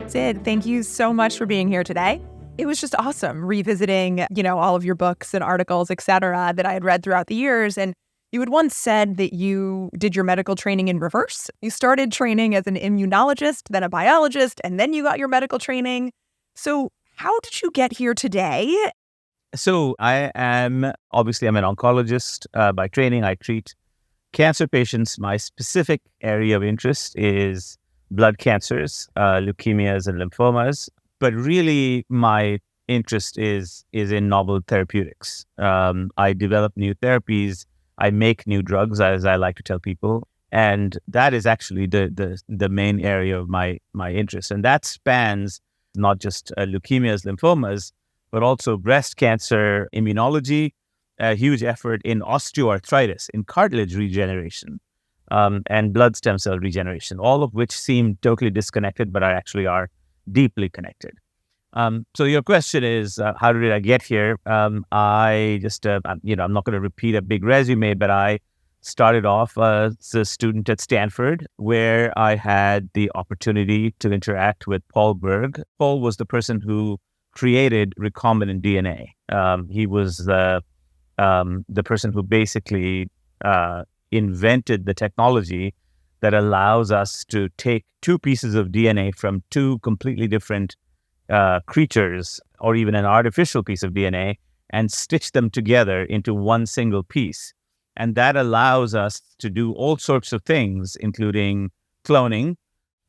Sid, thank you so much for being here today. It was just awesome revisiting, all of your books and articles, et cetera, that I had read throughout the years. And you had once said that you did your medical training in reverse. You started training as an immunologist, then a biologist, and then you got your medical training. So how did you get here today? So I'm an oncologist by training. I treat cancer patients. My specific area of interest is blood cancers, leukemias and lymphomas. But really, my interest is in novel therapeutics. I develop new therapies. I make new drugs, as I like to tell people. And that is actually the main area of my interest. And that spans not just leukemias, lymphomas, but also breast cancer, immunology, a huge effort in osteoarthritis, in cartilage regeneration, and blood stem cell regeneration, all of which seem totally disconnected, but actually are deeply connected. So your question is, how did I get here? I'm not going to repeat a big resume, but I started off as a student at Stanford, where I had the opportunity to interact with Paul Berg. Paul was the person who created recombinant DNA. He was the person who basically invented the technology that allows us to take two pieces of DNA from two completely different creatures, or even an artificial piece of DNA, and stitch them together into one single piece. And that allows us to do all sorts of things, including cloning.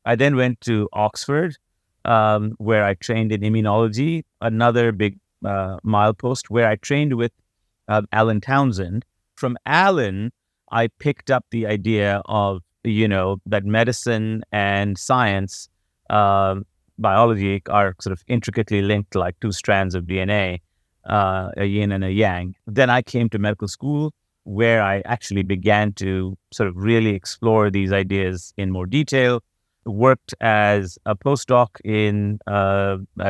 I then went to Oxford, where I trained in immunology, another big milepost, where I trained with Alan Townsend. From Alan, I picked up the idea of, that medicine and science, biology, are sort of intricately linked like two strands of DNA, a yin and a yang. Then I came to medical school, where I actually began to sort of really explore these ideas in more detail. Worked as a postdoc in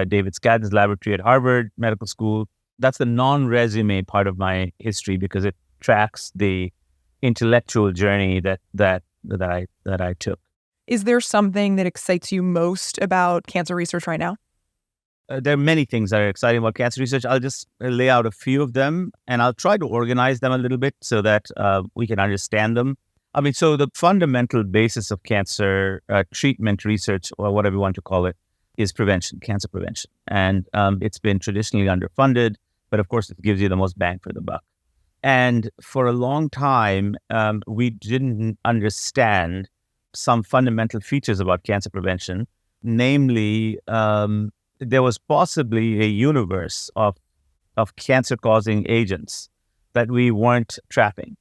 David Scadden's laboratory at Harvard Medical School. That's the non-resume part of my history, because it tracks the intellectual journey that I took. Is there something that excites you most about cancer research right now? There are many things that are exciting about cancer research. I'll just lay out a few of them, and I'll try to organize them a little bit so that we can understand them. So the fundamental basis of cancer treatment research, or whatever you want to call it, is prevention, cancer prevention. And it's been traditionally underfunded, but of course it gives you the most bang for the buck. And for a long time, we didn't understand some fundamental features about cancer prevention. Namely, there was possibly a universe of cancer-causing agents that we weren't trapping.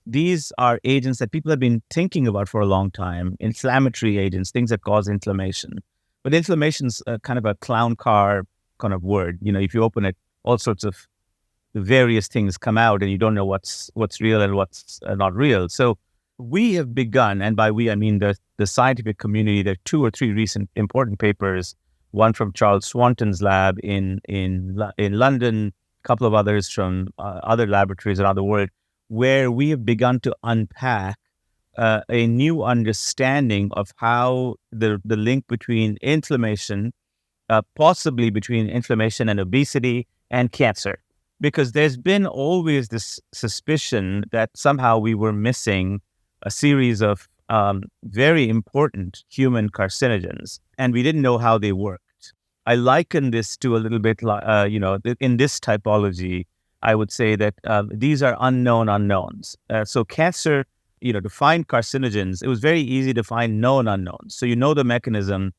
These are agents that people have been thinking about for a long time, inflammatory agents, things that cause inflammation. But inflammation's kind of a clown car kind of word. If you open it, all sorts of various things come out, and you don't know what's real and what's not real. So we have begun, and by we I mean the scientific community. There are 2 or 3 recent important papers, one from Charles Swanton's lab in London, a couple of others from other laboratories around the world, where we have begun to unpack a new understanding of how the link between inflammation, possibly between inflammation and obesity and cancer. Because there's been always this suspicion that somehow we were missing a series of very important human carcinogens, and we didn't know how they worked. I liken this to a little bit, in this typology, I would say that these are unknown unknowns. So cancer, to find carcinogens, it was very easy to find known unknowns. So the mechanism,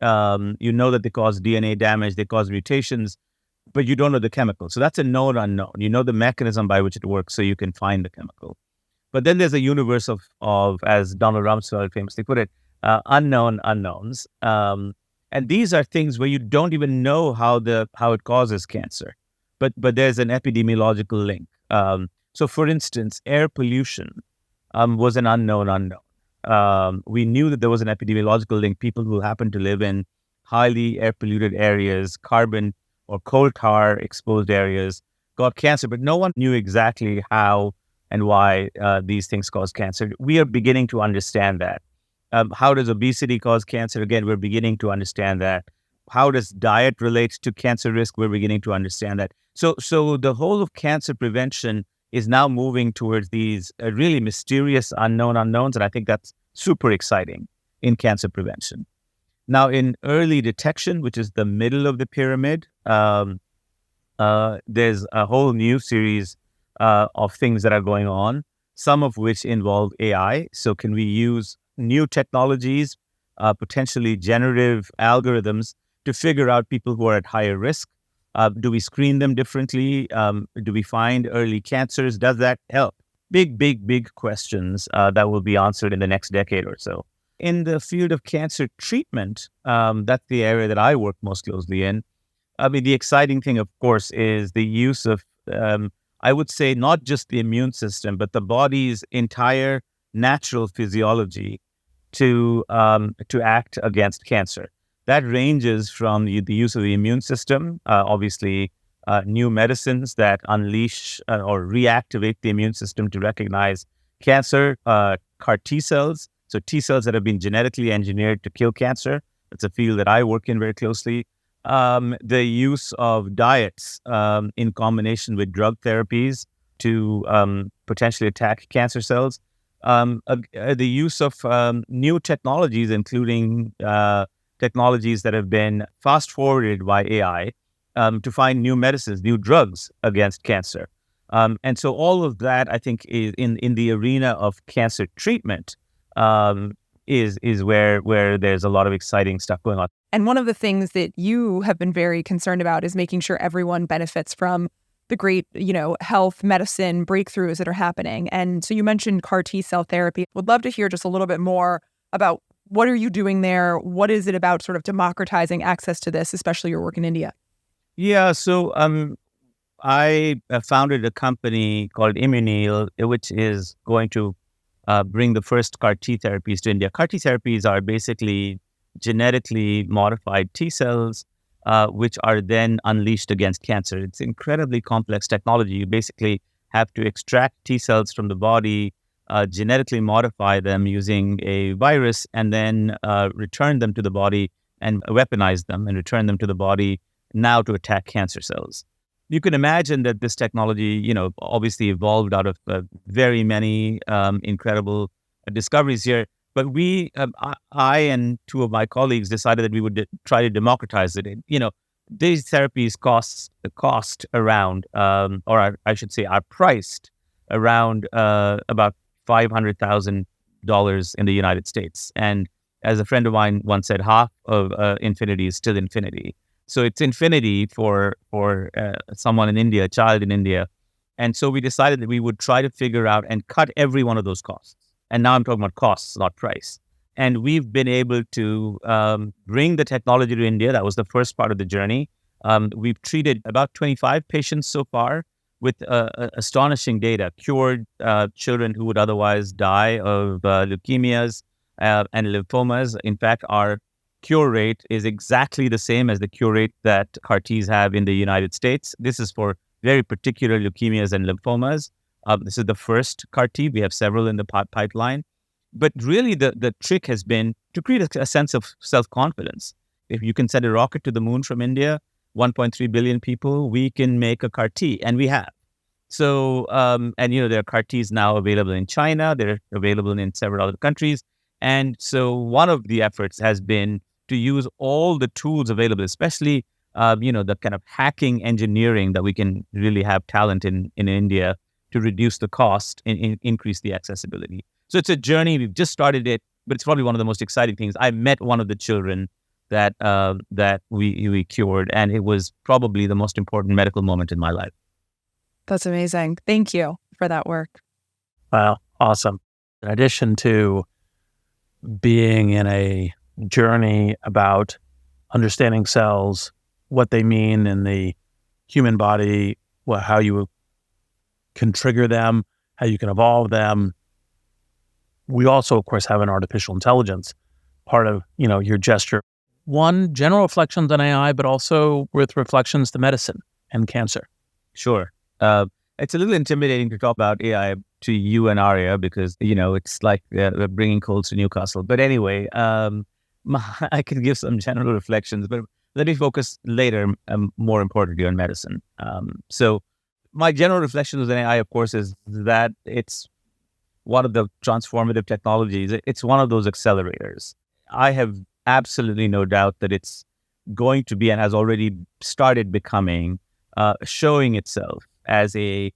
that they cause DNA damage, they cause mutations, but you don't know the chemical. So that's a known unknown. You know the mechanism by which it works, so you can find the chemical. But then there's a universe of as Donald Rumsfeld famously put it, unknown unknowns. And these are things where you don't even know how it causes cancer. But there's an epidemiological link. So for instance, air pollution was an unknown unknown. We knew that there was an epidemiological link. People who happen to live in highly air polluted areas, carbon or coal tar exposed areas, got cancer, but no one knew exactly how and why these things cause cancer. We are beginning to understand that. How does obesity cause cancer? Again, we're beginning to understand that. How does diet relate to cancer risk? We're beginning to understand that. So the whole of cancer prevention is now moving towards these really mysterious unknown unknowns, and I think that's super exciting in cancer prevention. Now, in early detection, which is the middle of the pyramid, there's a whole new series of things that are going on, some of which involve AI. So can we use new technologies, potentially generative algorithms, to figure out people who are at higher risk? Do we screen them differently? Do we find early cancers? Does that help? Big questions that will be answered in the next decade or so. In the field of cancer treatment, that's the area that I work most closely in. I mean, the exciting thing, of course, is the use of, I would say, not just the immune system, but the body's entire natural physiology to act against cancer. That ranges from the use of the immune system, obviously, new medicines that unleash or reactivate the immune system to recognize cancer, CAR T cells, so T cells that have been genetically engineered to kill cancer. It's a field that I work in very closely. The use of diets in combination with drug therapies to potentially attack cancer cells. The use of new technologies, including technologies that have been fast-forwarded by AI to find new medicines, new drugs against cancer. And so all of that, I think, is in the arena of cancer treatment is where there's a lot of exciting stuff going on. And one of the things that you have been very concerned about is making sure everyone benefits from the great, health medicine breakthroughs that are happening. And so you mentioned CAR T cell therapy. Would love to hear just a little bit more about what are you doing there? What is it about sort of democratizing access to this, especially your work in India? Yeah, so I founded a company called Immunil, which is going to bring the first CAR T therapies to India. CAR T therapies are basically genetically modified T cells, which are then unleashed against cancer. It's incredibly complex technology. You basically have to extract T cells from the body, genetically modify them using a virus, and then return them to the body and weaponize them and return them to the body now to attack cancer cells. You can imagine that this technology, obviously evolved out of very many incredible discoveries here. But I and two of my colleagues decided that we would try to democratize it. These therapies cost around, I should say, are priced around about $500,000 in the United States. And as a friend of mine once said, half of infinity is still infinity. So it's infinity for someone in India, a child in India. And so we decided that we would try to figure out and cut every one of those costs. And now I'm talking about costs, not price. And we've been able to bring the technology to India. That was the first part of the journey. We've treated about 25 patients so far with astonishing data, cured children who would otherwise die of leukemias and lymphomas. In fact, our cure rate is exactly the same as the cure rate that CAR Ts have in the United States. This is for very particular leukemias and lymphomas. This is the first CAR T. We have several in the pipeline. But really, the trick has been to create a sense of self-confidence. If you can send a rocket to the moon from India, 1.3 billion people, we can make a CAR T, and we have. So, there are CAR Ts now available in China. They're available in several other countries. And so one of the efforts has been to use all the tools available, especially, the kind of hacking engineering that we can really have talent in India to reduce the cost and increase the accessibility. So it's a journey. We've just started it, but it's probably one of the most exciting things. I met one of the children that we cured, and it was probably the most important medical moment in my life. That's amazing. Thank you for that work. Wow, awesome. In addition to being in a journey about understanding cells, what they mean in the human body, how you can trigger them, how you can evolve them. We also, of course, have an artificial intelligence part of, your gesture. One, general reflections on AI, but also with reflections to medicine and cancer. Sure. It's a little intimidating to talk about AI to you and Arya because, it's like we're bringing coals to Newcastle. But anyway, I can give some general reflections, but let me focus later, more importantly, on medicine. So my general reflections on AI, of course, is that it's one of the transformative technologies. It's one of those accelerators. I have absolutely no doubt that it's going to be and has already started becoming, showing itself as it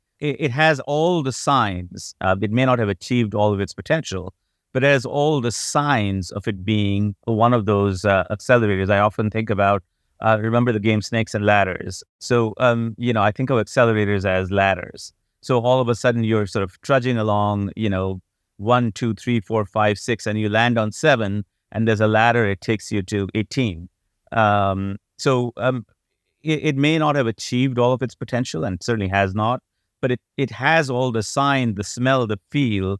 has all the signs. It may not have achieved all of its potential, but it has all the signs of it being one of those accelerators. I often think about, remember the game Snakes and Ladders. So, I think of accelerators as ladders. So all of a sudden you're sort of trudging along, 1, 2, 3, 4, 5, 6, and you land on 7, and there's a ladder, it takes you to 18. It may not have achieved all of its potential, and certainly has not, but it has all the sign, the smell, the feel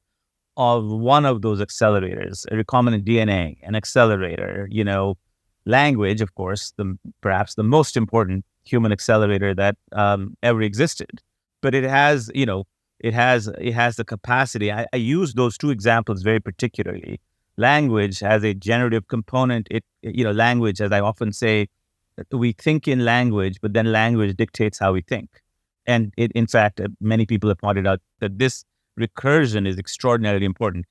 of one of those accelerators. A recombinant DNA, an accelerator, language, of course, perhaps the most important human accelerator that ever existed. But it has, it has the capacity. I use those two examples very particularly. Language has a generative component. Language, as I often say, we think in language, but then language dictates how we think. And in fact, many people have pointed out that this recursion is extraordinarily important.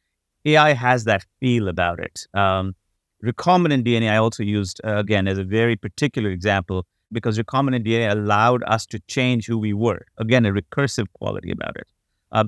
AI has that feel about it. Recombinant DNA I also used, again, as a very particular example, because recombinant DNA allowed us to change who we were. Again, a recursive quality about it.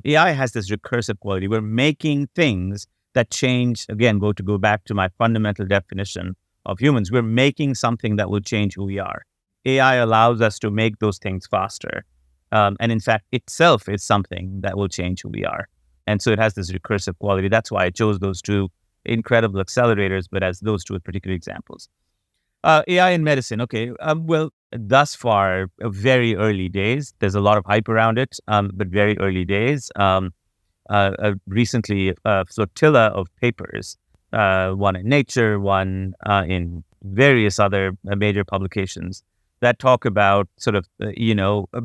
AI has this recursive quality. We're making things that change, again, go back to my fundamental definition of humans. We're making something that will change who we are. AI allows us to make those things faster. And in fact, itself is something that will change who we are. And so it has this recursive quality. That's why I chose those two incredible accelerators, but as those two particular examples. AI in medicine. Okay. Well, thus far, very early days. There's a lot of hype around it, but very early days. Recently, a flotilla of papers, one in Nature, one in various other major publications that talk about sort of,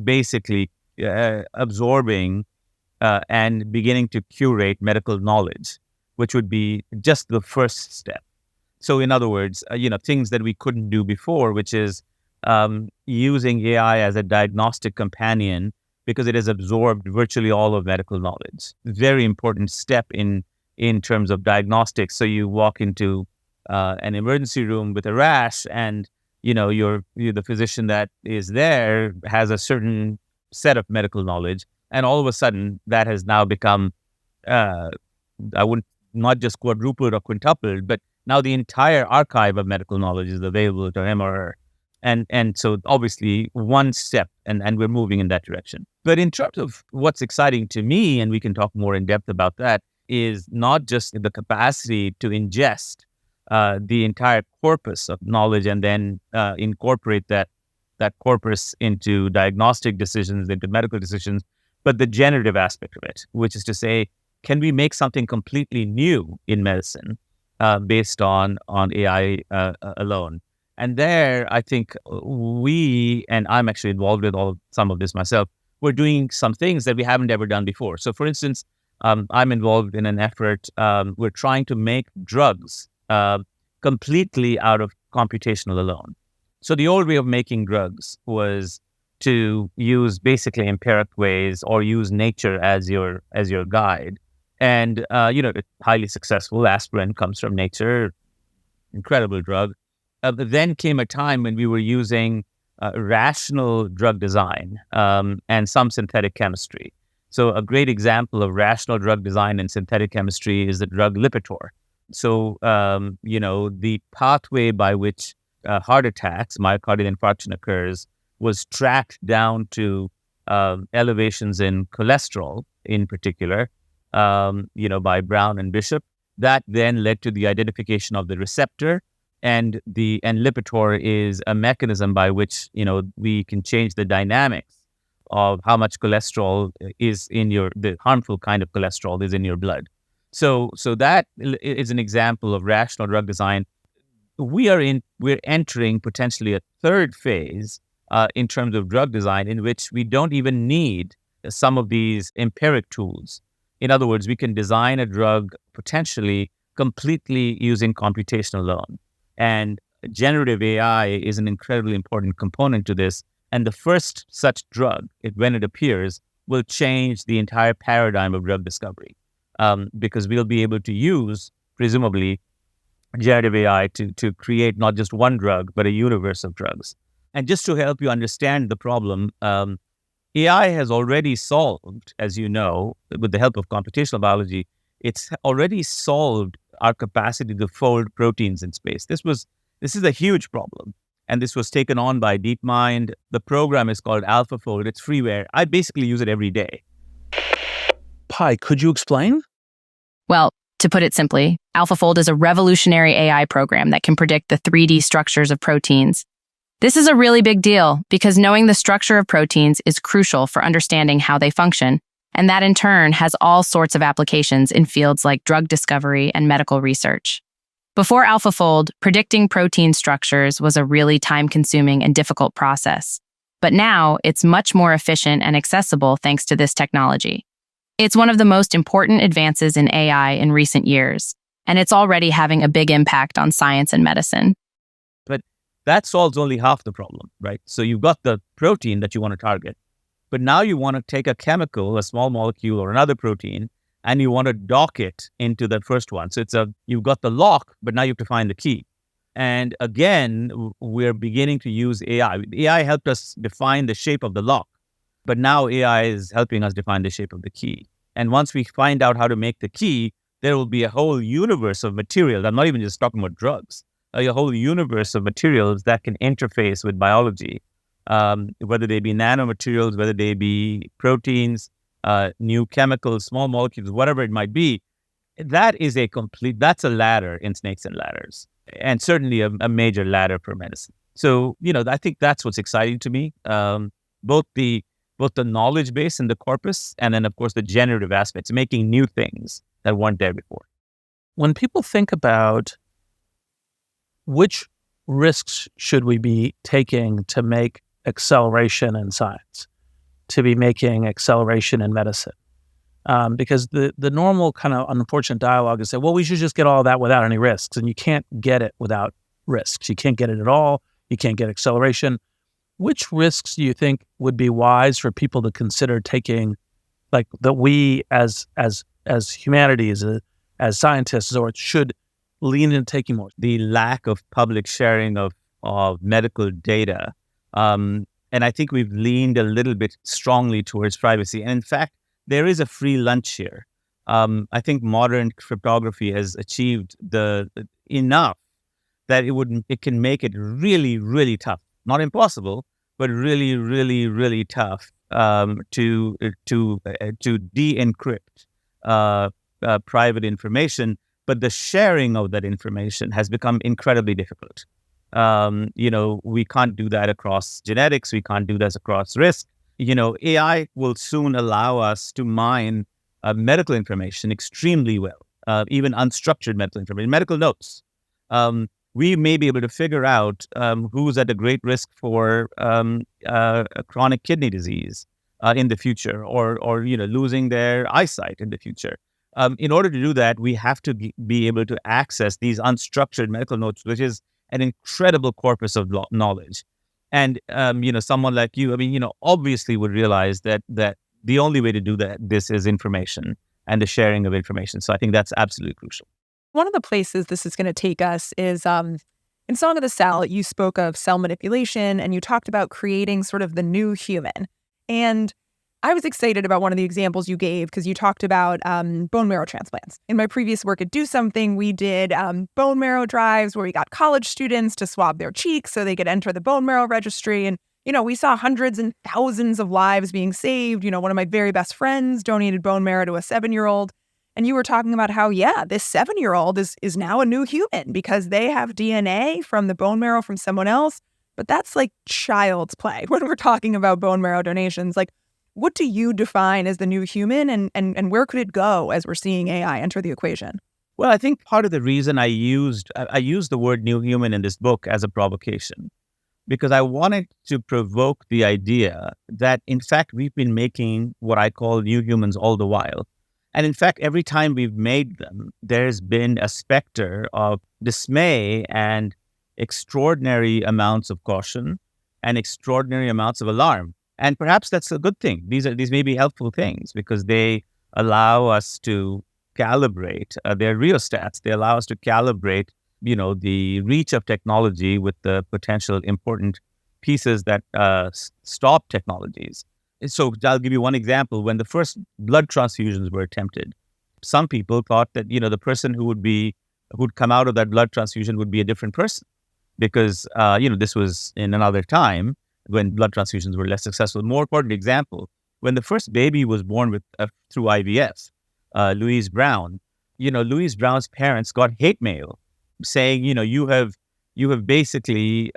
basically absorbing and beginning to curate medical knowledge, which would be just the first step. So in other words, things that we couldn't do before, which is using AI as a diagnostic companion because it has absorbed virtually all of medical knowledge. Very important step in terms of diagnostics. So you walk into an emergency room with a rash, and you're the physician that is there has a certain set of medical knowledge, and all of a sudden that has now become not just quadrupled or quintupled, but now the entire archive of medical knowledge is available to him or her. And so obviously one step, and we're moving in that direction. But in terms of what's exciting to me, and we can talk more in depth about that, is not just the capacity to ingest the entire corpus of knowledge and then incorporate that corpus into diagnostic decisions, into medical decisions, but the generative aspect of it, which is to say, can we make something completely new in medicine based on AI alone? And there, I think we, and I'm actually involved with some of this myself, we're doing some things that we haven't ever done before. So for instance, I'm involved in an effort, we're trying to make drugs completely out of computational alone. So the old way of making drugs was to use basically empiric ways or use nature as your guide. And, highly successful. Aspirin comes from nature, incredible drug. But then came a time when we were using rational drug design and some synthetic chemistry. So a great example of rational drug design and synthetic chemistry is the drug Lipitor. So, the pathway by which heart attacks, myocardial infarction occurs, was tracked down to elevations in cholesterol in particular, by Brown and Bishop. That then led to the identification of the receptor, and Lipitor is a mechanism by which, we can change the dynamics of how much cholesterol is in the harmful kind of cholesterol is in your blood. So that is an example of rational drug design. We're entering potentially a third phase in terms of drug design in which we don't even need some of these empiric tools. In other words, we can design a drug potentially completely using computation alone. And generative AI is an incredibly important component to this. And the first such drug, when it appears, will change the entire paradigm of drug discovery, because we'll be able to use, presumably, generative AI to create not just one drug, but a universe of drugs. And just to help you understand the problem, AI has already solved, as you know, with the help of computational biology, it's already solved our capacity to fold proteins in space. This is a huge problem. And this was taken on by DeepMind. The program is called AlphaFold. It's freeware. I basically use it every day. Pi, could you explain? Well, to put it simply, AlphaFold is a revolutionary AI program that can predict the 3D structures of proteins. This is a really big deal because knowing the structure of proteins is crucial for understanding how they function, and that in turn has all sorts of applications in fields like drug discovery and medical research. Before AlphaFold, predicting protein structures was a really time-consuming and difficult process. But now, it's much more efficient and accessible thanks to this technology. It's one of the most important advances in AI in recent years, and it's already having a big impact on science and medicine. But that solves only half the problem, right? So you've got the protein that you want to target, but now you want to take a chemical, a small molecule or another protein, and you want to dock it into the first one. So you've got the lock, but now you have to find the key. And again, we're beginning to use AI. AI helped us define the shape of the lock, but now AI is helping us define the shape of the key. And once we find out how to make the key, there will be a whole universe of materials. I'm not even just talking about drugs. A whole universe of materials that can interface with biology, whether they be nanomaterials, whether they be proteins, new chemicals, small molecules, whatever it might be. That's a ladder in snakes and ladders, and certainly a major ladder for medicine. So, I think that's what's exciting to me, both the knowledge base and the corpus, and then, of course, the generative aspects, making new things that weren't there before. When people think about which risks should we be taking to make acceleration in science, to be making acceleration in medicine? Because the normal kind of unfortunate dialogue is that, well, we should just get all that without any risks. And you can't get it without risks. You can't get it at all. You can't get acceleration. Which risks do you think would be wise for people to consider taking, like that we as humanity, as scientists, or should lean into taking more? The lack of public sharing of medical data. And I think we've leaned a little bit strongly towards privacy. And in fact, there is a free lunch here. I think modern cryptography has achieved enough that it can make it really, really tough. Not impossible, but really, really, really tough to de-encrypt private information. But the sharing of that information has become incredibly difficult. We can't do that across genetics. We can't do that across risk. AI will soon allow us to mine medical information extremely well, even unstructured medical information, medical notes. We may be able to figure out who's at a great risk for chronic kidney disease in the future, or losing their eyesight in the future. In order to do that, we have to be able to access these unstructured medical notes, which is an incredible corpus of knowledge. And, someone like you, obviously would realize that the only way to do this is information and the sharing of information. So I think that's absolutely crucial. One of the places this is going to take us is in Song of the Cell, you spoke of cell manipulation and you talked about creating sort of the new human. And I was excited about one of the examples you gave because you talked about bone marrow transplants. In my previous work at Do Something, we did bone marrow drives where we got college students to swab their cheeks so they could enter the bone marrow registry. And, we saw hundreds and thousands of lives being saved. One of my very best friends donated bone marrow to a 7-year-old. And you were talking about how, this 7-year-old is now a new human because they have DNA from the bone marrow from someone else. But that's like child's play when we're talking about bone marrow donations. Like, what do you define as the new human, and where could it go as we're seeing AI enter the equation? Well, I think part of the reason I used the word new human in this book as a provocation, because I wanted to provoke the idea that, in fact, we've been making what I call new humans all the while. And in fact, every time we've made them, there's been a specter of dismay and extraordinary amounts of caution and extraordinary amounts of alarm. And perhaps that's a good thing. These may be helpful things because they allow us to calibrate their rheostats. They allow us to calibrate, the reach of technology with the potential important pieces that stop technologies. So I'll give you one example. When the first blood transfusions were attempted, some people thought that, the person who'd come out of that blood transfusion would be a different person because, this was in another time when blood transfusions were less successful. More important example, when the first baby was born through IVF, Louise Brown, Louise Brown's parents got hate mail saying, you have basically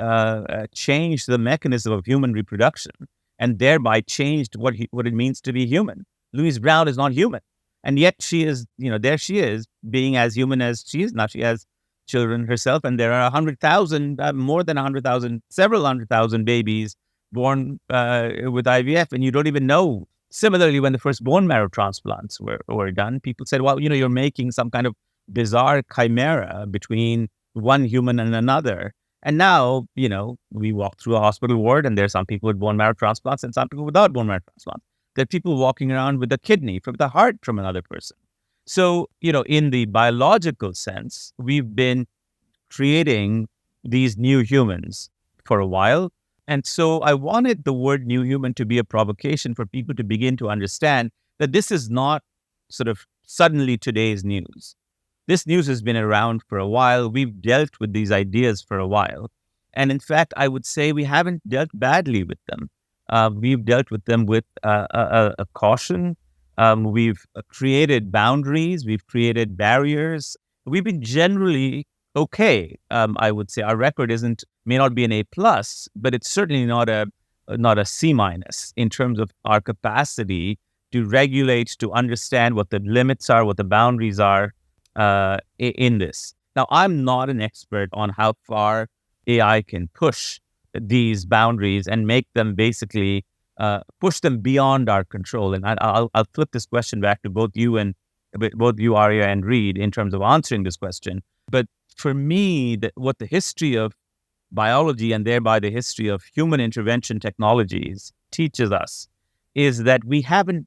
changed the mechanism of human reproduction and thereby changed what it means to be human. Louise Brown is not human. And yet she is, there she is, being as human as she is. Now she has children herself, and there are 100,000, more than 100,000, several 100,000 babies born with IVF, and you don't even know. Similarly, when the first bone marrow transplants were done, people said, well, you're making some kind of bizarre chimera between one human and another. And now, we walk through a hospital ward and there are some people with bone marrow transplants and some people without bone marrow transplants. There are people walking around with a kidney from the heart from another person. So, in the biological sense, we've been creating these new humans for a while. And so I wanted the word new human to be a provocation for people to begin to understand that this is not sort of suddenly today's news. This news has been around for a while. We've dealt with these ideas for a while. And in fact, I would say we haven't dealt badly with them. We've dealt with them with a caution. We've created boundaries. We've created barriers. We've been generally okay. I would say our record may not be an A+, but it's certainly not a C- in terms of our capacity to regulate, to understand what the limits are, what the boundaries are in this. Now, I'm not an expert on how far AI can push these boundaries and make them basically push them beyond our control. And I'll flip this question back to both you, Arya, and Reid in terms of answering this question. But for me, what the history of biology and thereby the history of human intervention technologies teaches us is that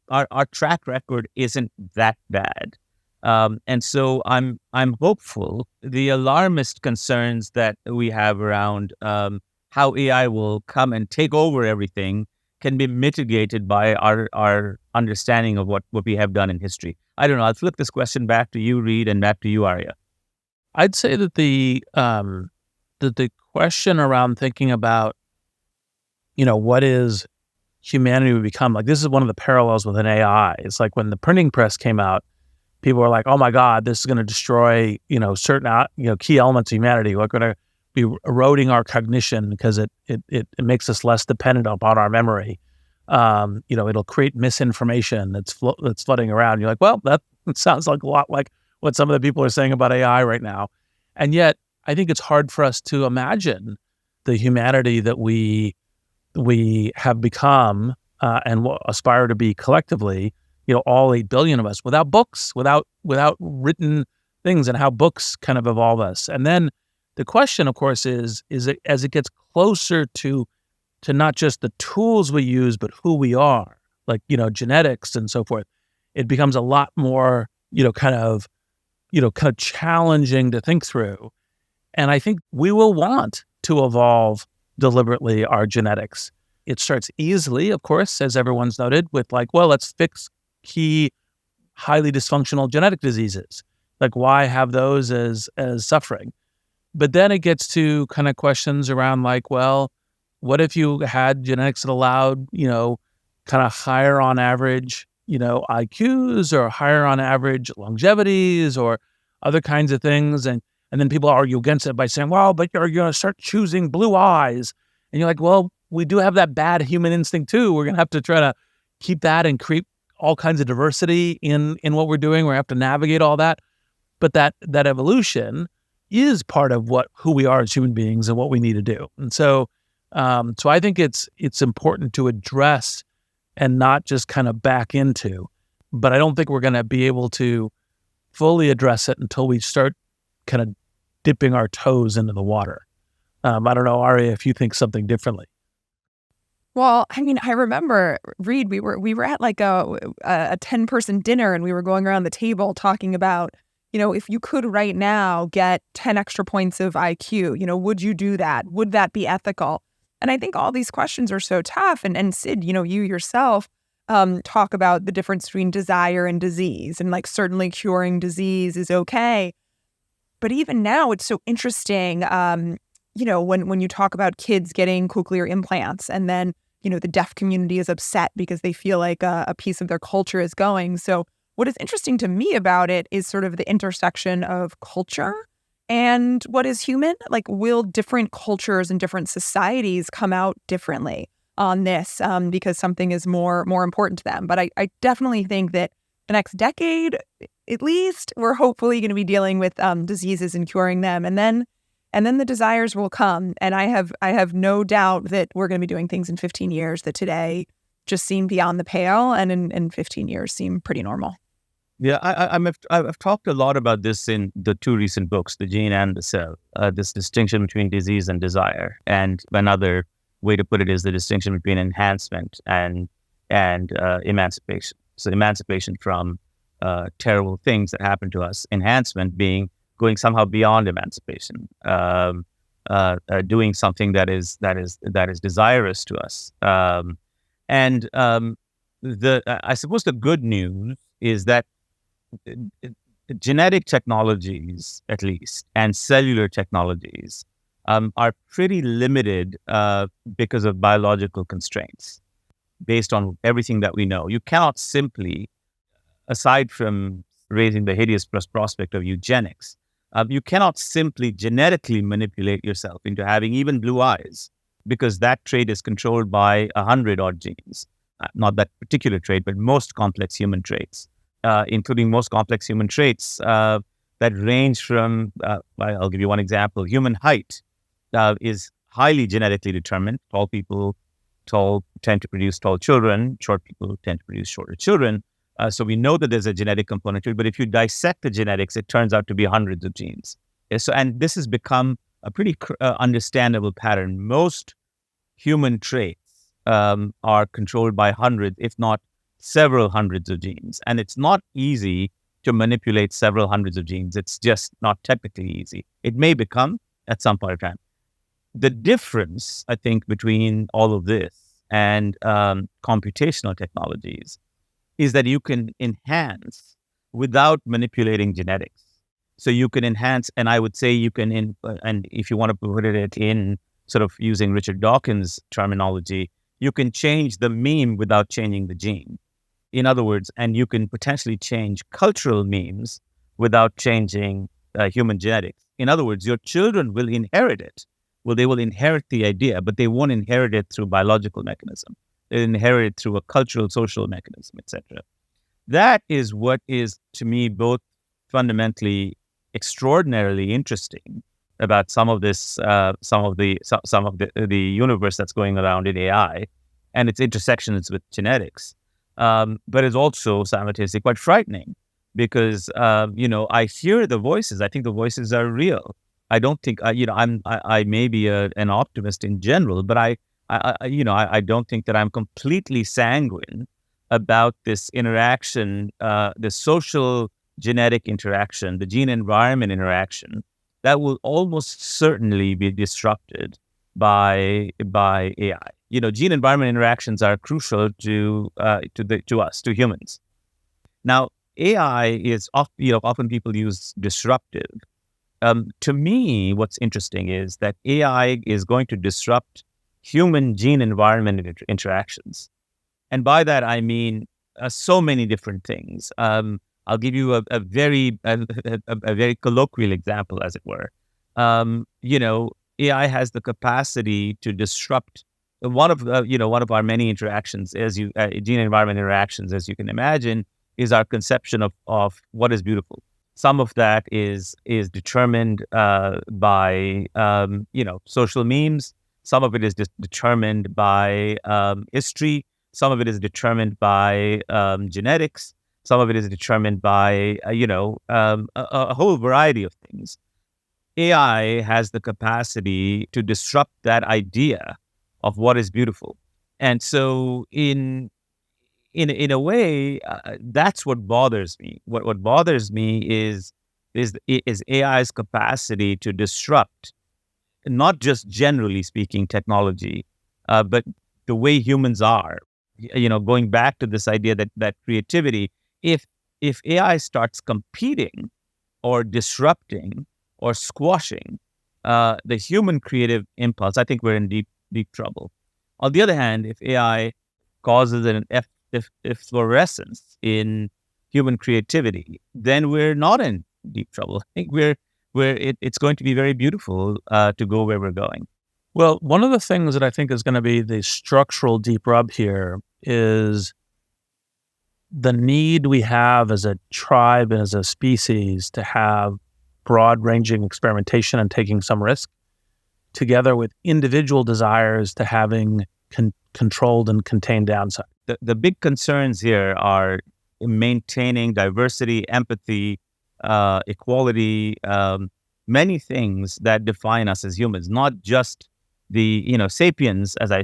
our track record isn't that bad. And so I'm hopeful. The alarmist concerns that we have around how AI will come and take over everything can be mitigated by our understanding of what we have done in history. I don't know. I'll flip this question back to you, Reid, and back to you, Arya. I'd say that the question around thinking about, what is humanity would become, like this is one of the parallels with an AI. It's like when the printing press came out, people were like, oh my God, this is going to destroy, certain, key elements of humanity. We're going to be eroding our cognition because it makes us less dependent upon our memory. It'll create misinformation that's flooding around. You're like, well, that sounds like a lot like what some of the people are saying about AI right now. And yet, I think it's hard for us to imagine the humanity that we have become and aspire to be collectively, all 8 billion of us, without books, without written things, and how books kind of evolve us. And then the question, of course, is it, as it gets closer to not just the tools we use, but who we are, like, genetics and so forth, it becomes a lot more, kind of challenging to think through. And I think we will want to evolve deliberately our genetics. It starts easily, of course, as everyone's noted, with like, well, let's fix key highly dysfunctional genetic diseases. Like, why have those as suffering? But then it gets to kind of questions around like, well, what if you had genetics that allowed, kind of higher on average, IQs or higher on average longevities or other kinds of things. And then people argue against it by saying, well, but you're going to start choosing blue eyes. And you're like, well, we do have that bad human instinct too. We're going to have to try to keep that and create all kinds of diversity in what we're doing. We have to navigate all that. But that evolution is part of who we are as human beings and what we need to do. And so I think it's important to address and not just kind of back into. but I don't think we're going to be able to fully address it until we start kind of dipping our toes into the water. I don't know, Aria, if you think something differently. Well, I mean, I remember, Reid, we were at like a 10-person dinner, and we were going around the table talking about, if you could right now get 10 extra points of IQ, would you do that? Would that be ethical? And I think all these questions are so tough. And Sid, you yourself talk about the difference between desire and disease, and like certainly curing disease is okay. But even now, it's so interesting, when you talk about kids getting cochlear implants, and then the deaf community is upset because they feel like a piece of their culture is going. So what is interesting to me about it is sort of the intersection of culture and what is human. Like, will different cultures and different societies come out differently on this because something is more important to them? But I definitely think that the next decade, at least, we're hopefully going to be dealing with diseases and curing them. And then the desires will come. And I have no doubt that we're going to be doing things in 15 years that today just seem beyond the pale, and in 15 years seem pretty normal. Yeah, I've talked a lot about this in the two recent books, The Gene and the Cell, this distinction between disease and desire. And another way to put it is the distinction between enhancement and emancipation. So emancipation from terrible things that happen to us. Enhancement being going somehow beyond emancipation, doing something that is desirous to us. I suppose the good news is that genetic technologies, at least, and cellular technologies are pretty limited because of biological constraints based on everything that we know. You cannot simply, aside from raising the hideous prospect of eugenics, you cannot simply genetically manipulate yourself into having even blue eyes, because that trait is controlled by 100-odd genes. Not that particular trait, but most complex human traits, including most complex human traits that range from, I'll give you one example. Human height is highly genetically determined. Tall people tend to produce tall children. Short people tend to produce shorter children. So we know that there's a genetic component to it, but if you dissect the genetics, it turns out to be hundreds of genes. And this has become a pretty understandable pattern. Most human traits are controlled by hundreds, if not several hundreds of genes. And it's not easy to manipulate several hundreds of genes. It's just not technically easy. It may become at some point of time. The difference, I think, between all of this and computational technologies is that you can enhance without manipulating genetics. So you can enhance, and I would say you can, and if you want to put it in sort of using Richard Dawkins' terminology, you can change the meme without changing the gene. In other words, and you can potentially change cultural memes without changing human genetics. In other words, your children will inherit it. Well, they will inherit the idea, but they won't inherit it through biological mechanism. They inherit it through a cultural, social mechanism, etc. That is what is, to me, both fundamentally extraordinarily interesting about some of the universe that's going around in AI and its intersections with genetics. But it's also simultaneously quite frightening because I hear the voices. I think the voices are real. I don't think I may be an optimist in general, but I don't think that I'm completely sanguine about this interaction, the social genetic interaction, the gene environment interaction that will almost certainly be disrupted by AI. Gene environment interactions are crucial to us, to humans. Now, AI is often people use disruptive. To me, what's interesting is that AI is going to disrupt human gene environment interactions. And by that, I mean so many different things. I'll give you a very colloquial example, as it were. AI has the capacity to disrupt one of our many interactions, gene environment interactions, as you can imagine, is our conception of what is beautiful. Some of that is determined by social memes. Some of it is determined by history. Some of it is determined by genetics. Some of it is determined by, a whole variety of things. AI has the capacity to disrupt that idea of what is beautiful. And so in a way, that's what bothers me. What bothers me is AI's capacity to disrupt, not just generally speaking technology, but the way humans are. Going back to this idea that creativity, if AI starts competing or disrupting or squashing the human creative impulse, I think we're in deep trouble. On the other hand, if AI causes an efflorescence in human creativity, then we're not in deep trouble. I think it's going to be very beautiful to go where we're going. Well, one of the things that I think is going to be the structural deep rub here is the need we have as a tribe and as a species to have broad-ranging experimentation and taking some risk, together with individual desires to having controlled and contained downside. The big concerns here are maintaining diversity, empathy, equality, many things that define us as humans, not just sapiens, as I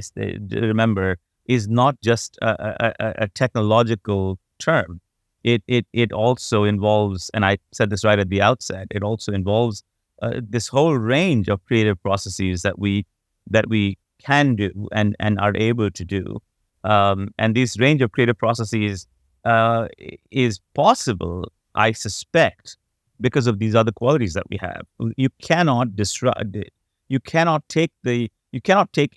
remember, is not just a technological term. It also involves, and I said this right at the outset, it also involves this whole range of creative processes that we can do and are able to do. And this range of creative processes is possible, I suspect, because of these other qualities that we have. You cannot disrupt it. You cannot take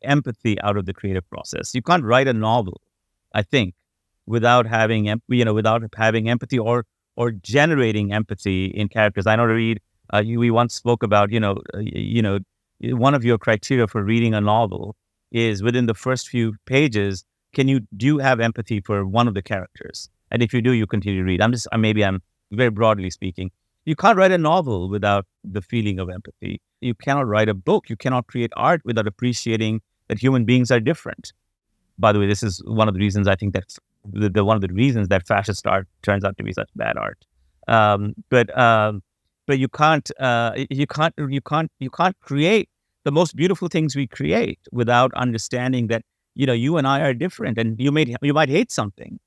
empathy out of the creative process. You can't write a novel, I think, without having empathy or generating empathy in characters. I know, Reid, we once spoke about one of your criteria for reading a novel is within the first few pages, do you have empathy for one of the characters? And if you do, you continue to read. I'm very broadly speaking. You can't write a novel without the feeling of empathy. You cannot write a book. You cannot create art without appreciating that human beings are different. By the way, this is one of the reasons I think that's one of the reasons that fascist art turns out to be such bad art. But you can't create the most beautiful things we create without understanding that you and I are different, and you might hate something,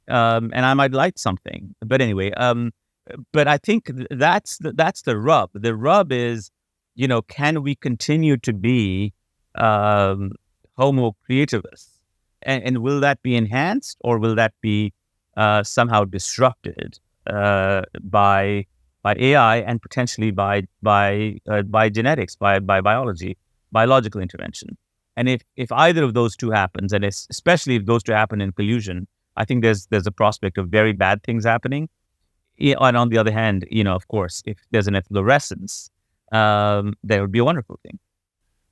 and I might like something. But anyway, but I think that's the rub. The rub is, can we continue to be Homo creativus, and will that be enhanced, or will that be somehow disrupted by AI and potentially by genetics, by biology, biological intervention? And if either of those two happens, and especially if those two happen in collusion, I think there's a prospect of very bad things happening. And on the other hand, of course, if there's an efflorescence, that would be a wonderful thing.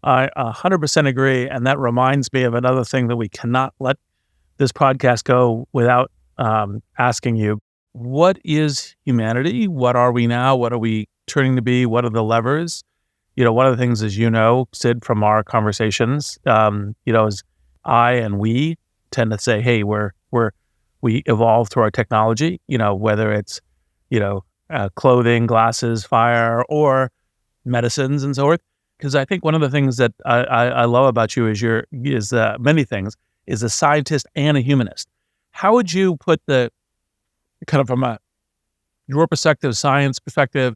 I 100% agree. And that reminds me of another thing that we cannot let this podcast go without asking you. What is humanity? What are we now? What are we turning to be? What are the levers? One of the things, as Sid, from our conversations, is I and we tend to say, hey, we evolve through our technology, whether it's, clothing, glasses, fire, or medicines and so forth. Because I think one of the things that I love about you is many things, is a scientist and a humanist. How would you put the kind of from your perspective, science perspective,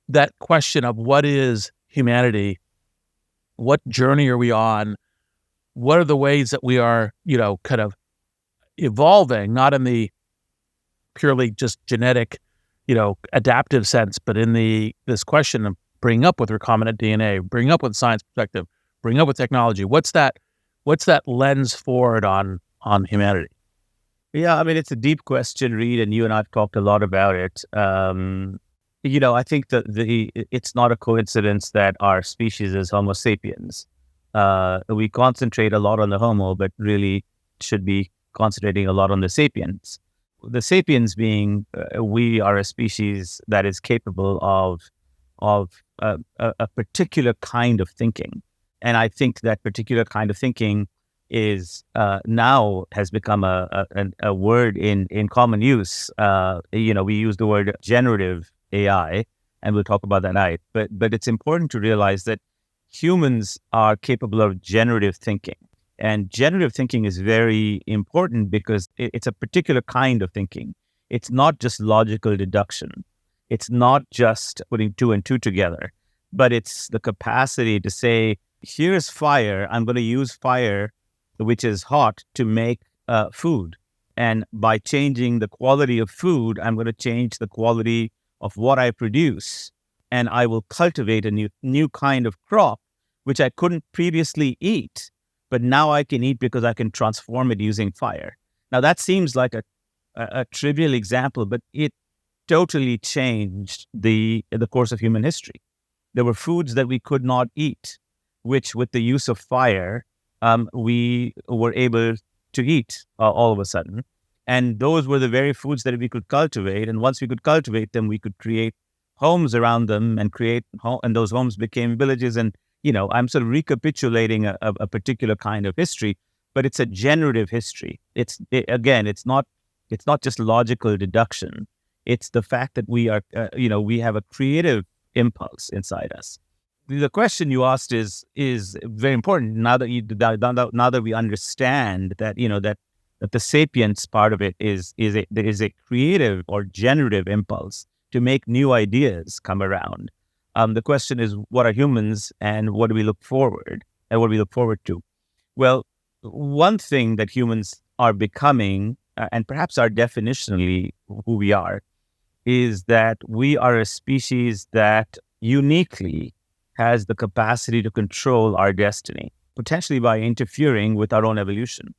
that question of what is humanity? What journey are we on? What are the ways that we are, kind of evolving, not in the purely just genetic, adaptive sense, but in this question of bringing up with recombinant DNA, bringing up with science perspective, bringing up with technology. What's that lens forward on humanity? Yeah, I mean, it's a deep question, Reid, and you and I've talked a lot about it. I think that it's not a coincidence that our species is Homo sapiens. We concentrate a lot on the Homo, but really should be concentrating a lot on the sapiens. The sapiens being, we are a species that is capable of a particular kind of thinking. And I think that particular kind of thinking is now has become a word in common use. We use the word generative AI, and we'll talk about that tonight. But it's important to realize that humans are capable of generative thinking. And generative thinking is very important because it's a particular kind of thinking. It's not just logical deduction. It's not just putting two and two together, but it's the capacity to say, here's fire. I'm going to use fire, which is hot, to make food. And by changing the quality of food, I'm going to change the quality of what I produce. And I will cultivate a new kind of crop, which I couldn't previously eat, but now I can eat because I can transform it using fire. Now, that seems like a trivial example, but it totally changed the course of human history. There were foods that we could not eat, which with the use of fire, we were able to eat all of a sudden. And those were the very foods that we could cultivate. And once we could cultivate them, we could create homes around them and and those homes became villages. And, I'm sort of recapitulating a particular kind of history, but it's a generative history. It's not just logical deduction. It's the fact that we are, we have a creative impulse inside us. The question you asked is very important. Now that we understand that that the sapience part of it is a creative or generative impulse to make new ideas come around. The question is, what are humans, and what do we look forward to? Well, one thing that humans are becoming, and perhaps are definitionally who we are, is that we are a species that uniquely has the capacity to control our destiny, potentially by interfering with our own evolution.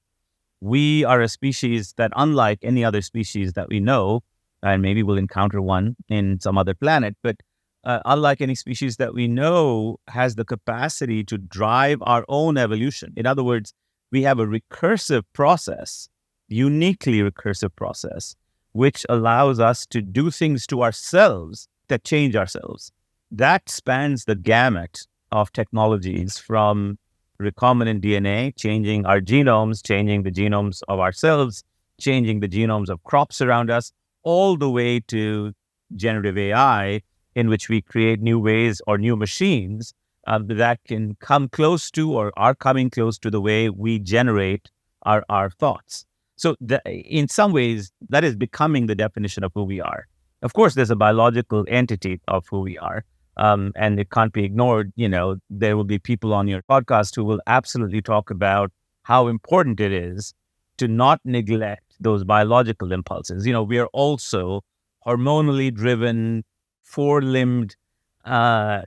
We are a species that, unlike any other species that we know, and maybe we'll encounter one in some other planet, but unlike any species that we know, has the capacity to drive our own evolution. In other words, we have a recursive process, uniquely recursive process, which allows us to do things to ourselves that change ourselves. That spans the gamut of technologies, from recombinant DNA, changing our genomes, changing the genomes of ourselves, changing the genomes of crops around us, all the way to generative AI, in which we create new ways or new machines that can come close to or are coming close to the way we generate our thoughts. So in some ways, that is becoming the definition of who we are. Of course, there's a biological entity of who we are, and it can't be ignored. There will be people on your podcast who will absolutely talk about how important it is to not neglect those biological impulses. We are also hormonally driven, four-limbed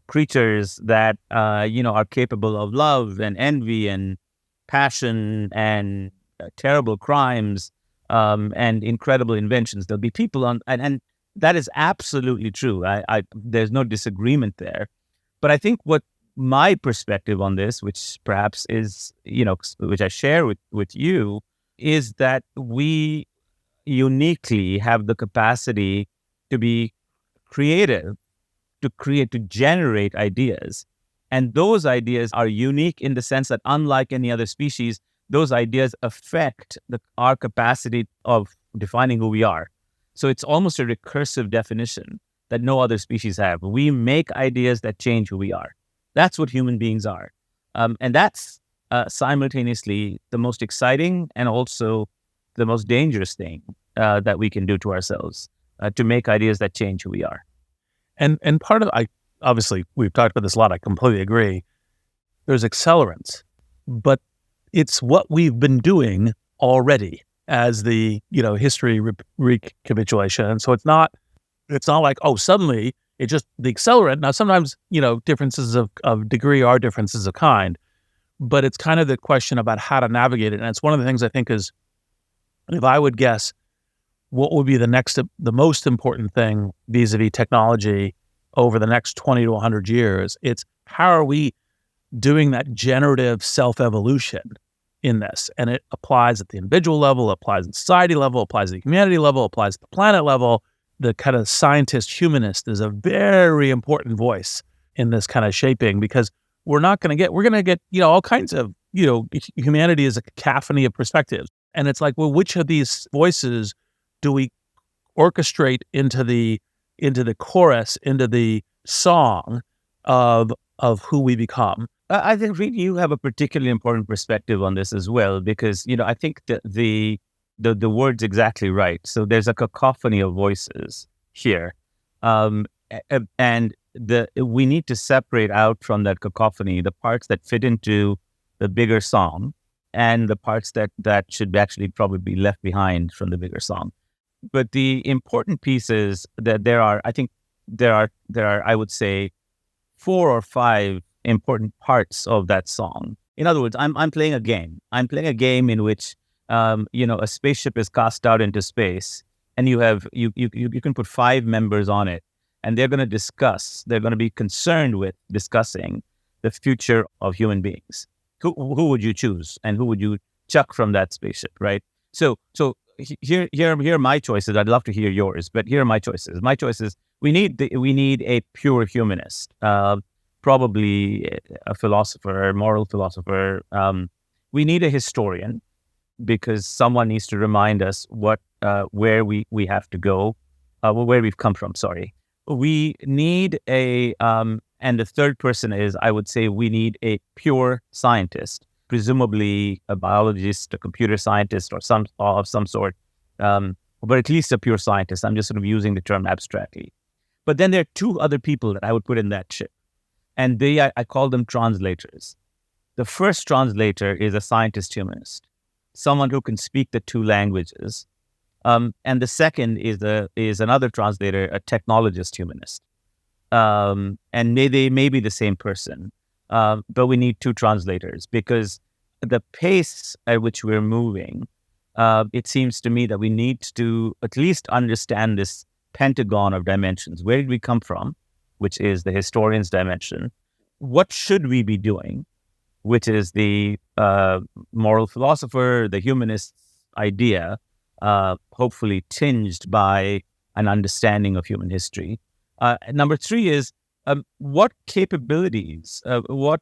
creatures that, are capable of love and envy and passion and terrible crimes and incredible inventions. There'll be people and that is absolutely true. There's no disagreement there. But I think what my perspective on this, which perhaps is, which I share with you, is that we uniquely have the capacity to be creative, to generate ideas. And those ideas are unique in the sense that, unlike any other species, those ideas affect our capacity of defining who we are. So it's almost a recursive definition that no other species have. We make ideas that change who we are. That's what human beings are. And that's simultaneously the most exciting and also the most dangerous thing that we can do to ourselves, to make ideas that change who we are. And part of, obviously, we've talked about this a lot. I completely agree. There's accelerants, but it's what we've been doing already as the, history recapitulation. And so it's not like, oh, suddenly it just the accelerant. Now, sometimes, differences of degree are differences of kind, but it's kind of the question about how to navigate it. And it's one of the things I think is, if I would guess, what would be the most important thing vis-a-vis technology over the next 20 to 100 years, it's how are we doing that generative self-evolution in this? And it applies at the individual level, applies at the society level, applies at the humanity level, applies at the planet level. The kind of scientist, humanist is a very important voice in this kind of shaping, because we're going to get, all kinds of, humanity is a cacophony of perspectives. And it's like, well, which of these voices do we orchestrate into the chorus, into the song of who we become? I think, Reid, you have a particularly important perspective on this as well, because, I think that the word's exactly right. So there's a cacophony of voices here. And we need to separate out from that cacophony the parts that fit into the bigger song and the parts that should actually probably be left behind from the bigger song. But the important piece is that there are, I would say, 4 or 5 important parts of that song. In other words, I'm playing a game. I'm playing a game in which, a spaceship is cast out into space, and you can put 5 members on it, and they're going to be concerned with discussing the future of human beings. Who would you choose, and who would you chuck from that spaceship, right? So here are my choices. I'd love to hear yours, but here are my choices. My choices: we need a pure humanist, probably a philosopher, a moral philosopher. We need a historian, because someone needs to remind us where we have to go, where we've come from. Sorry. We need and the third person is, I would say, we need a pure scientist, presumably a biologist, a computer scientist, or of some sort, but at least a pure scientist. I'm just sort of using the term abstractly. But then there are 2 other people that I would put in that ship, and I call them translators. The first translator is a scientist humanist, someone who can speak the 2 languages. And the second is another translator, a technologist humanist. And they may be the same person, but we need 2 translators, because the pace at which we're moving, it seems to me that we need to at least understand this pentagon of dimensions. Where did we come from, which is the historian's dimension? What should we be doing, which is the moral philosopher, the humanist idea, hopefully tinged by an understanding of human history. Number 3 is what capabilities, what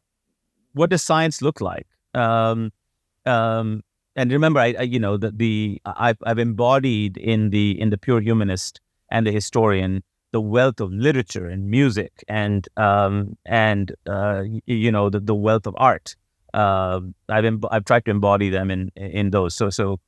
does science look like? And remember, I've embodied in the pure humanist and the historian the wealth of literature and music and the wealth of art. I've tried to embody them in those. So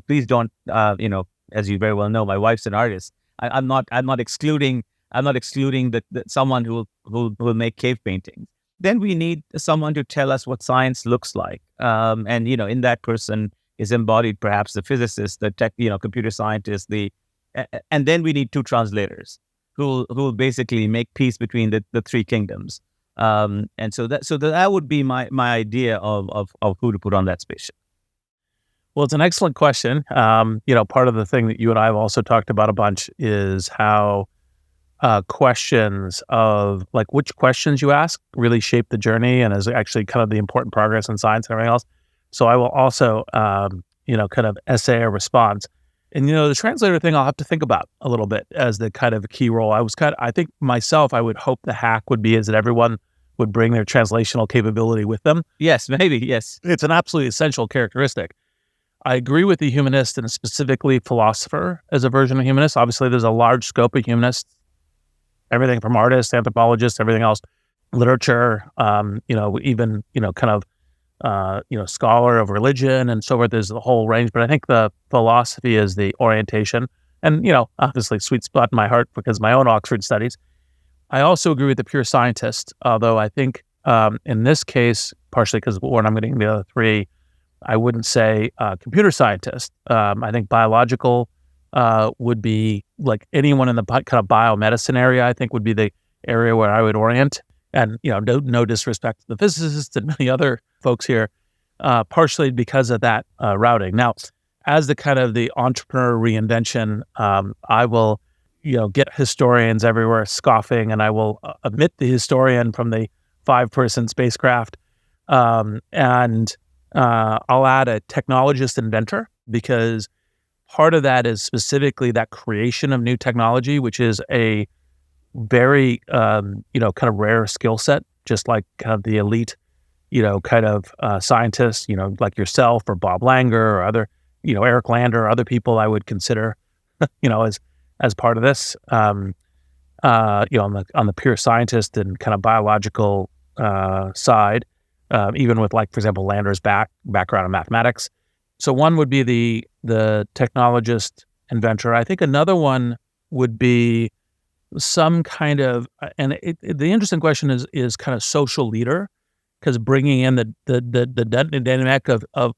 please don't, as you very well know, my wife's an artist. I'm not excluding that someone who will make cave paintings. Then we need someone to tell us what science looks like. And in that person is embodied perhaps the physicist, the computer scientist, and then we need 2 translators who will basically make peace between the 3 kingdoms. And so that would be my idea of who to put on that spaceship. Well, it's an excellent question. Part of the thing that you and I have also talked about a bunch is how questions of like which questions you ask really shape the journey and is actually kind of the important progress in science and everything else. So I will also, kind of essay a response. And, the translator thing I'll have to think about a little bit as the kind of key role. I think myself, I would hope the hack would be is that everyone would bring their translational capability with them. Yes, maybe, yes. It's an absolutely essential characteristic. I agree with the humanist and specifically philosopher as a version of humanist. Obviously, there's a large scope of humanists, everything from artists, anthropologists, everything else, literature, scholar of religion and so forth. There's a whole range, but I think the philosophy is the orientation and, obviously sweet spot in my heart because of my own Oxford studies. I also agree with the pure scientist, although I think in this case, partially because when I'm getting the other 3, I wouldn't say computer scientist. I think biological would be like anyone in the kind of biomedicine area, I think would be the area where I would orient. And, no disrespect to the physicists and many other folks here, partially because of that routing. Now, as the kind of the entrepreneur reinvention, I will, get historians everywhere scoffing, and I will omit the historian from the 5-person spacecraft. And I'll add a technologist inventor, because part of that is specifically that creation of new technology, which is a very, kind of rare skill set, just like kind of the elite kind of scientists, like yourself or Bob Langer or other, Eric Lander or other people I would consider, as part of this, on the pure scientist and kind of biological side, even with, like, for example, Lander's background in mathematics. So one would be the technologist inventor. I think another one would be some kind of, and the interesting question is kind of social leader, because bringing in the dynamic of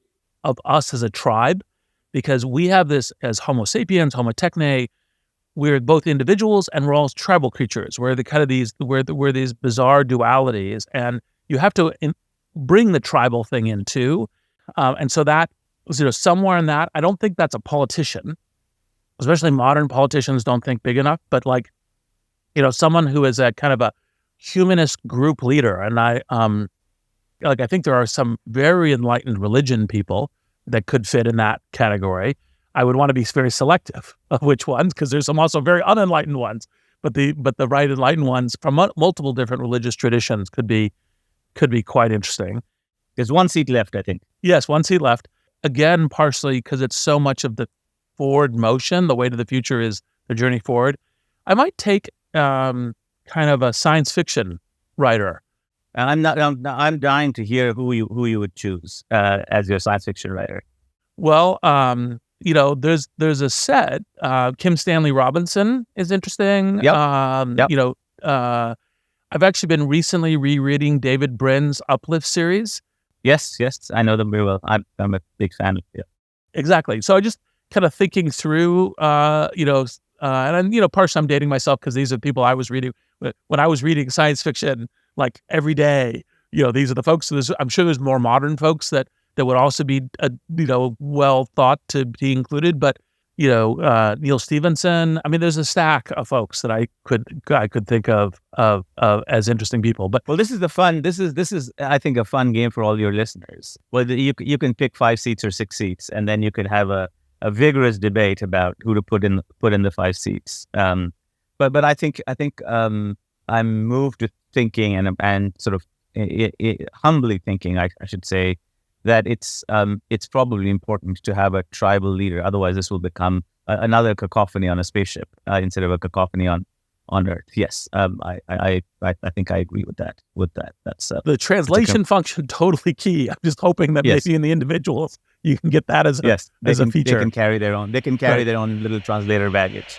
us as a tribe, because we have this as Homo sapiens, Homo techne. We're both individuals and we're all tribal creatures. We're the kind of we're these bizarre dualities, and you have to bring the tribal thing in too. And so that, somewhere in that, I don't think that's a politician, especially modern politicians don't think big enough, but like, someone who is a kind of a humanist group leader. And I think there are some very enlightened religion people that could fit in that category. I would want to be very selective of which ones, because there's some also very unenlightened ones, but the right enlightened ones from multiple different religious traditions could be quite interesting. There's one seat left, I think. Yes, one seat left. Again, partially because it's so much of the forward motion. The way to the future is the journey forward. I might take kind of a science fiction writer. And I'm dying to hear who you would choose as your science fiction writer. Well, there's a set. Kim Stanley Robinson is interesting. Yep. I've actually been recently rereading David Brin's Uplift series. Yes, I know them very well. I'm a big fan of it. Exactly. So I just kind of thinking through, and partially I'm dating myself because these are people I was reading when I was reading science fiction, like every day. These are the folks. I'm sure there's more modern folks that would also be, well thought to be included. But Neil Stephenson. I mean, there's a stack of folks that I could think of as interesting people. But this is I think a fun game for all your listeners. Well, you can pick 5 seats or 6 seats, and then you could have a vigorous debate about who to put in the 5 seats. But I think I'm moved to thinking and sort of humbly thinking, I should say, that it's probably important to have a tribal leader. Otherwise, this will become another cacophony on a spaceship instead of a cacophony on Earth. Yes, I think I agree with that. That's the translation function totally key. I'm just hoping that maybe in the individuals you can get that as a feature. They can carry their own. They can carry their own little translator baggage.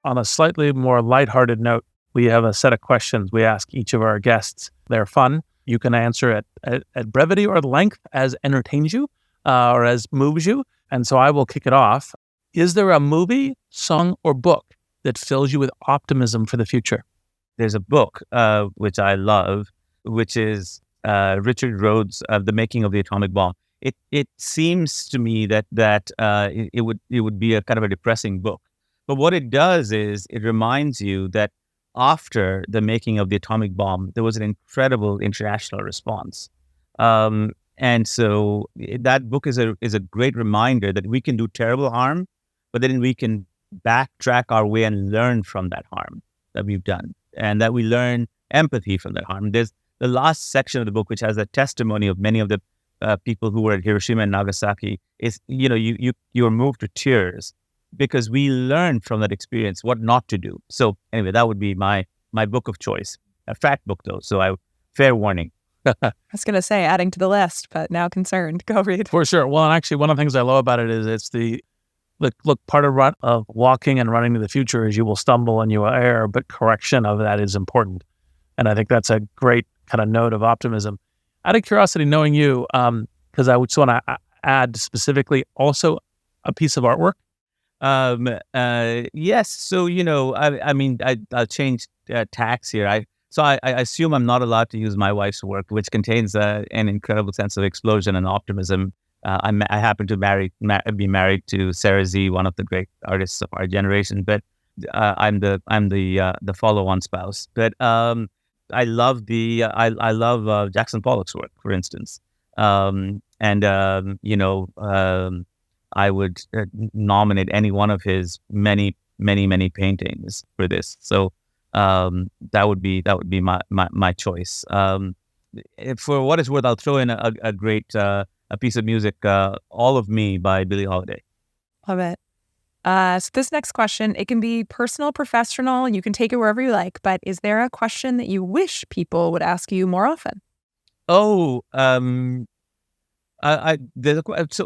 On a slightly more lighthearted note, we have a set of questions we ask each of our guests. They're fun. You can answer at brevity or length as entertains you or as moves you. And so I will kick it off. Is there a movie, song, or book that fills you with optimism for the future? There's a book which I love, which is Richard Rhodes' The Making of the Atomic Bomb. It seems to me that it would be a kind of a depressing book. But what it does is it reminds you that after the making of the atomic bomb, there was an incredible international response. And so that book is a great reminder that we can do terrible harm, but then we can backtrack our way and learn from that harm that we've done, and that we learn empathy from that harm. There's the last section of the book, which has a testimony of many of the people who were at Hiroshima and Nagasaki. Is you are moved to tears, because we learned from that experience what not to do. So anyway, that would be my book of choice. A fat book though, so fair warning. I was going to say adding to the list, but now concerned. Go read. For sure. Well, and actually, one of the things I love about it is it's the look. Part of walking and running to the future is you will stumble and you will err, but correction of that is important. And I think that's a great kind of note of optimism. Out of curiosity, knowing you, because I would just want to add specifically also a piece of artwork. Yes. So, I'll change tax here. I assume I'm not allowed to use my wife's work, which contains an incredible sense of explosion and optimism. I happen to be married to Sarah Z, one of the great artists of our generation, but I'm the follow-on spouse. But I love Jackson Pollock's work, for instance. I would nominate any one of his many many paintings for this. So that would be my choice. For what it's worth, I'll throw in a great a piece of music, "All of Me" by Billie Holiday. Love it. So this next question, it can be personal, professional. You can take it wherever you like. But is there a question that you wish people would ask you more often? Oh, so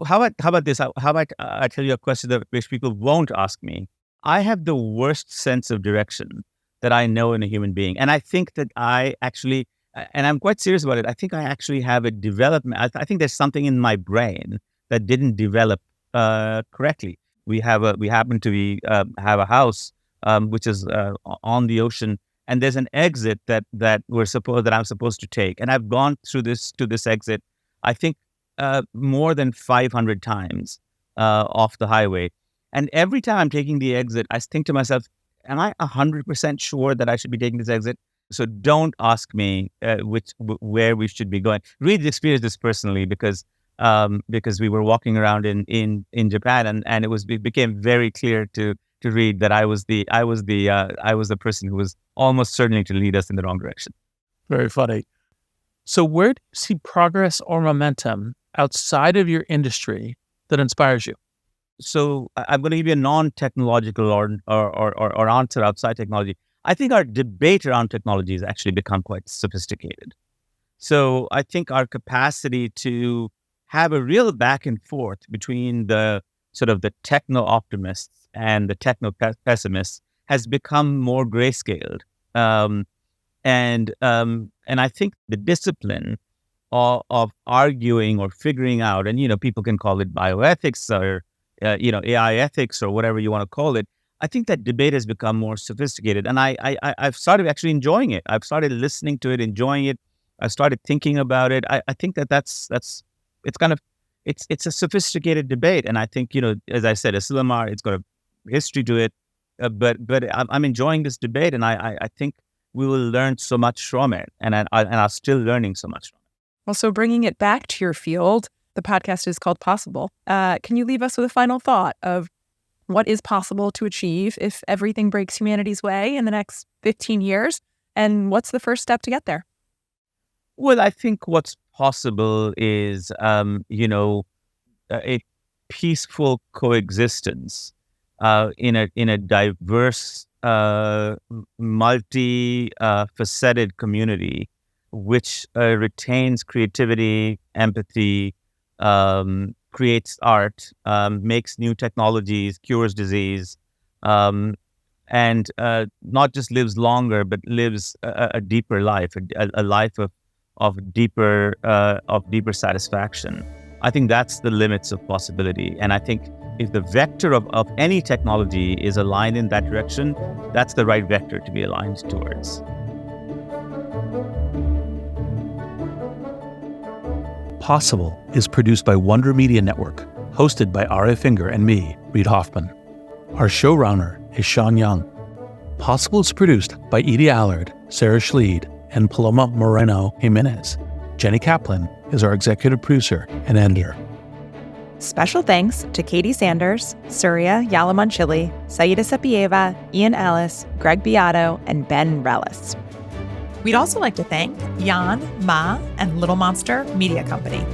how about this? How about I tell you a question that which people won't ask me? I have the worst sense of direction that I know in a human being, and I think that I actually, and I'm quite serious about it. I think I actually have a development. I think there's something in my brain that didn't develop correctly. We happen to be have a house which is on the ocean, and there's an exit that I'm supposed to take, and I've gone through this exit, I think more than 500 times off the highway, and every time I'm taking the exit, I think to myself, am I 100% sure that I should be taking this exit? So don't ask me where we should be going. Reid experienced this personally because we were walking around in Japan, and it became very clear to Reid that I was the person who was almost certainly to lead us in the wrong direction. Very funny. So where do you see progress or momentum outside of your industry that inspires you? So I'm going to give you a non-technological or answer outside technology. I think our debate around technology has actually become quite sophisticated. So I think our capacity to have a real back and forth between the sort of the techno-optimists and the techno-pessimists has become more grayscaled. And I think the discipline of arguing or figuring out, and people can call it bioethics or AI ethics or whatever you want to call it. I think that debate has become more sophisticated, and I've started actually enjoying it. I've started listening to it, enjoying it. I started thinking about it. I think that's it's a sophisticated debate, and I think as I said, Islamar, it's got a history to it, but I'm enjoying this debate, and I think we will learn so much from it, and I'm still learning so much from it. Well, so bringing it back to your field, the podcast is called Possible. Can you leave us with a final thought of what is possible to achieve if everything breaks humanity's way in the next 15 years? And what's the first step to get there? Well, I think what's possible is, a peaceful coexistence in a diverse, multi-faceted community, which retains creativity, empathy, creates art, makes new technologies, cures disease, and not just lives longer, but lives a deeper life, a life of deeper satisfaction. I think that's the limits of possibility. And I think if the vector of any technology is aligned in that direction, that's the right vector to be aligned towards. Possible is produced by Wonder Media Network, hosted by Aria Finger and me, Reid Hoffman. Our showrunner is Sean Young. Possible is produced by Edie Allard, Sarah Schleid, and Paloma Moreno Jimenez. Jenny Kaplan is our executive producer and editor. Special thanks to Katie Sanders, Surya Yalamanchili, Saida Sapieva, Ian Ellis, Greg Beato, and Ben Rellis. We'd also like to thank Jan, Ma, and Little Monster Media Company.